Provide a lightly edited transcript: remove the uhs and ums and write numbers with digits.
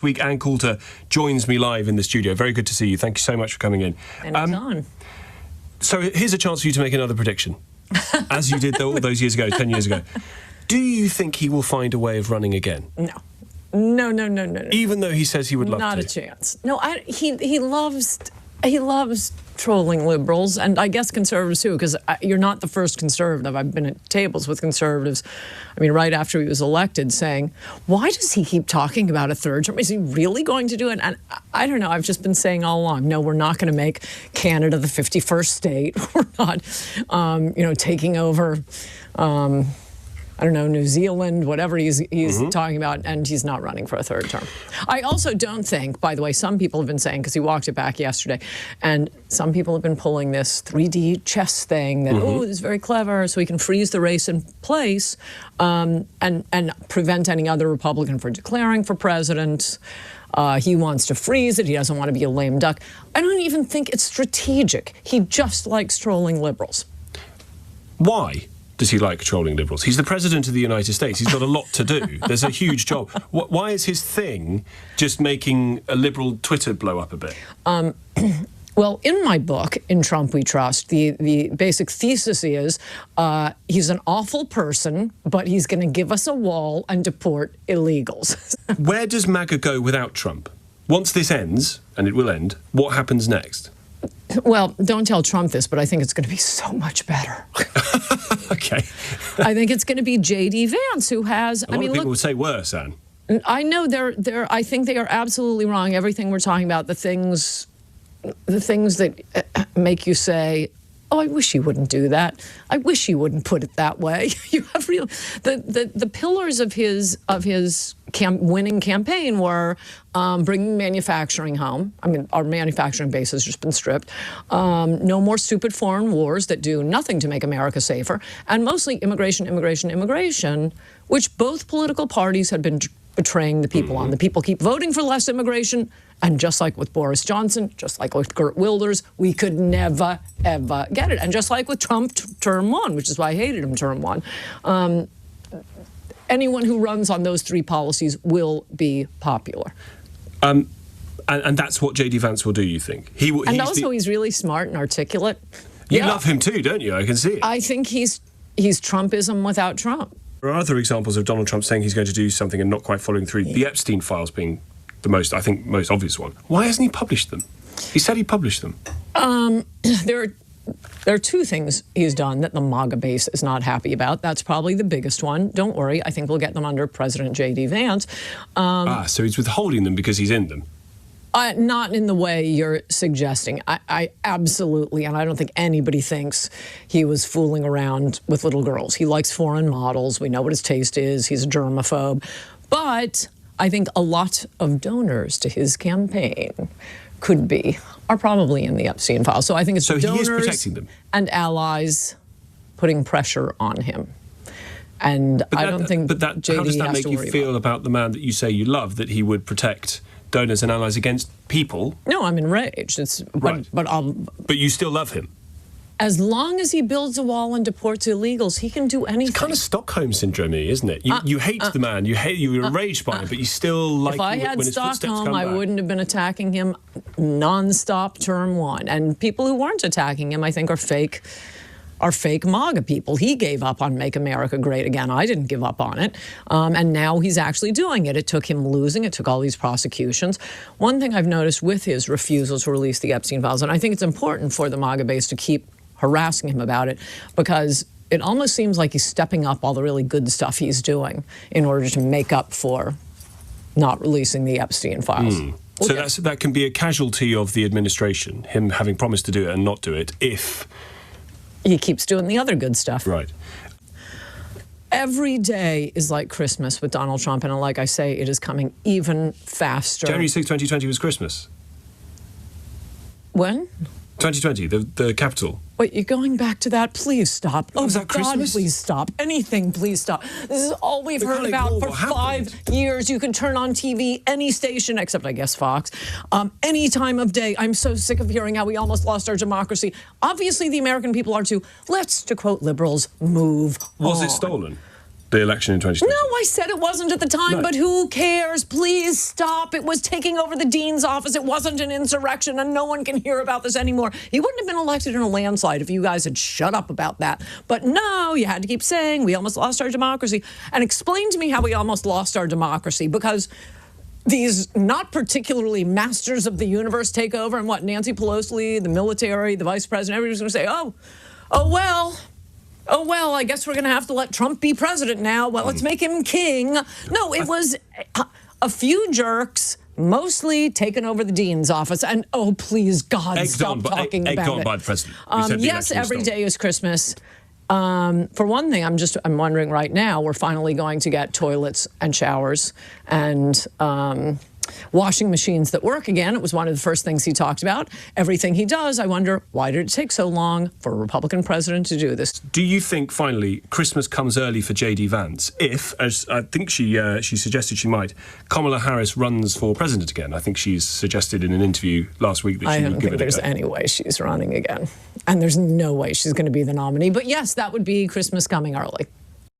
Week, Ann Coulter joins me live in the studio. Very good to see you. Thank you so much for coming in. Anytime. So here's a chance for you to make another prediction, as you did all those years ago, 10 years ago. Do you think he will find a way of running again? No. No. Even though he says he would love to? Not a chance. No, he loves trolling liberals, and I guess conservatives too, because you're not the first conservative. I've been at tables with conservatives, I mean, right after he was elected, saying, why does he keep talking about a third term? Is he really going to do it? And I don't know. I've just been saying all along, no, we're not going to make Canada the 51st state. We're not, taking over, I don't know, New Zealand, whatever he's talking about, and he's not running for a third term. I also don't think, by the way, some people have been saying, because he walked it back yesterday, and some people have been pulling this 3D chess thing that, oh, this is very clever, so he can freeze the race in place and prevent any other Republican from declaring for president. He wants to freeze it. He doesn't want to be a lame duck. I don't even think it's strategic. He just likes trolling liberals. Why does he like trolling liberals? He's the president of the United States. He's got a lot to do. There's a huge job. Why is his thing just making a liberal Twitter blow up a bit? Well, in my book, In Trump We Trust, the basic thesis is he's an awful person, but he's going to give us a wall and deport illegals. Where does MAGA go without Trump? Once this ends, and it will end, what happens next? Well, don't tell Trump this, but I think it's going to be so much better. Okay. I think it's going to be J.D. Vance, who has... A lot of people would say worse, Anne. I know I think they are absolutely wrong. Everything we're talking about, the things that make you say, oh, I wish he wouldn't do that. I wish he wouldn't put it that way. You have real the pillars of his winning campaign were bringing manufacturing home. I mean, our manufacturing base has just been stripped. No more stupid foreign wars that do nothing to make America safer, and mostly immigration, which both political parties had been betraying the people on. The people keep voting for less immigration, and just like with Boris Johnson, just like with Geert Wilders, we could never, ever get it. And just like with Trump term one, which is why I hated him term one, anyone who runs on those three policies will be popular. And that's what J.D. Vance will do, you think? He's really smart and articulate. You love him too, don't you? I can see it. I think he's Trumpism without Trump. There are other examples of Donald Trump saying he's going to do something and not quite following through. The Epstein files being the most obvious one. Why hasn't he published them? He said he published them. There are two things he's done that the MAGA base is not happy about. That's probably the biggest one. Don't worry, I think we'll get them under President J.D. Vance. So he's withholding them because he's in them. Not in the way you're suggesting. I absolutely, and I don't think anybody thinks he was fooling around with little girls. He likes foreign models. We know what his taste is. He's a germaphobe. But I think a lot of donors to his campaign are probably in the Epstein file. So I think it's donors he is protecting them. And allies putting pressure on him. And I don't think JD has to worry about it. How does that make you feel about the man that you say you love, that he would protect donors and allies against people? No, I'm enraged. Right. But you still love him? As long as he builds a wall and deports illegals, he can do anything. It's kind of Stockholm syndrome-y, isn't it? You hate the man, you're enraged by him, but you still like when his footsteps come back. If I had Stockholm, I wouldn't have been attacking him non-stop term one. And people who weren't attacking him, I think, are fake MAGA people. He gave up on Make America Great Again. I didn't give up on it. And now he's actually doing it. It took him losing. It took all these prosecutions. One thing I've noticed with his refusal to release the Epstein files, and I think it's important for the MAGA base to keep harassing him about it, because it almost seems like he's stepping up all the really good stuff he's doing in order to make up for not releasing the Epstein files. So that can be a casualty of the administration, him having promised to do it and not do it, if he keeps doing the other good stuff. Right. Every day is like Christmas with Donald Trump, and like I say, it is coming even faster. January 6, 2020 was Christmas. When? 2020, the capital. Wait, you're going back to that? Please stop. Oh, was that God, Christmas? Please stop. Anything, please stop. This is all we've heard about for 5 years. You can turn on TV, any station, except I guess Fox, any time of day. I'm so sick of hearing how we almost lost our democracy. Obviously, the American people are too. Let's, to quote liberals, move on. Was it stolen? the election in 2020? No, I said it wasn't at the time, No. but who cares? Please stop. It was taking over the dean's office. It wasn't an insurrection, and no one can hear about this anymore. He wouldn't have been elected in a landslide if you guys had shut up about that. But no, you had to keep saying we almost lost our democracy. And explain to me how we almost lost our democracy, because these not particularly masters of the universe take over, and what, Nancy Pelosi, the military, the vice president, everybody's going to say, oh, well, I guess we're going to have to let Trump be president now. Well, let's make him king. No, it was a few jerks, mostly taking over the dean's office. And, oh, please, God, stop talking about it. Egged on by the president. You said the Yes, election was every stolen. day is Christmas. For one thing, I'm wondering right now, we're finally going to get toilets and showers and washing machines that work again. It was one of the first things he talked about. Everything he does, I wonder, why did it take so long for a Republican president to do this? Do you think, finally, Christmas comes early for J.D. Vance if, as I think she suggested she might, Kamala Harris runs for president again? I think she's suggested in an interview last week that she would give it a go. I don't think there's any way she's running again. And there's no way she's going to be the nominee. But yes, that would be Christmas coming early.